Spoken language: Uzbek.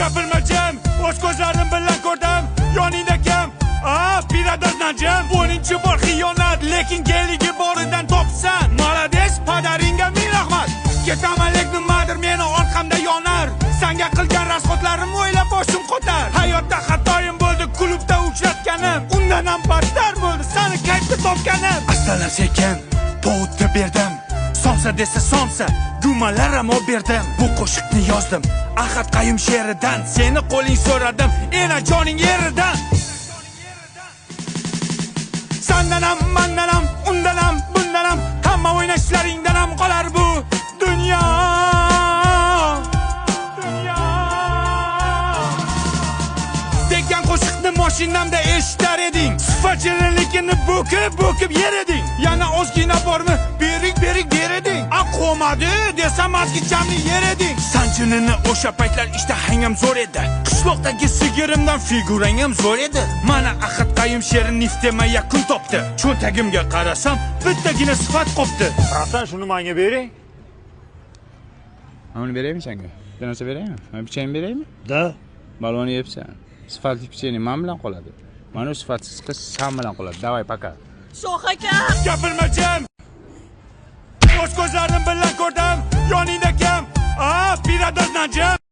Gapirma jim, o'z ko'zlarim bilan ko'rdim. Yoningda kim? Biradar najim. 10-chi bor xiyonat, lekin geligi boridan topsan. Malades, padaringga ming rahmat. Ketaman nimadir meni orqamda yonar. Senga qilgan rasxotlarim o'ylab boshim qotar. Hayotda xatoyim bo'ldi, klubda uchratganim. Undan ham battar bo'ldi, seni kayfda topganim. Astalar sekin, povutni berdim. Somsa desa somsa, gumalar ham berdim. Bu qo'shiqni yozdim Ahad Qayum she'ridan. Seni qo'ling so'radim, ena joning yeridan. Sendan ham, mendan ham, undan ham, bundan ham, hamma o'ynashlaringdan ham qolar bu dunyo. Degan qo'shiqni mashinamda eshitar eding. Sifatchilikni bo'kib yer eding. Yana ozgina bormi? Berik ber eding. Qo'madi desam azgichamni yer eding. Sanjinini o'sha paytlar ishtahang ham zo'r edi. Qishloqdagi sigirimdan figurang ham zo'r edi. Mana Ahad Qayum she'ri niftema yakun topdi. Cho'ntagimga qarasam, bittagina sifat qopti. Hasan shuni menga bering. Uni beraymi senga? Bir narsa beraymi? Men pichayni beraymi? Da. Balonni yebsan. Sifatli pichayni men bilan qoladi. Mana sifatsiz qiz sen bilan qoladi. Davay paka. Shoh aka. Gapirma jim. O'z ko'zlarim bilan ko'rdim. Yoningda kim? Biradar najim.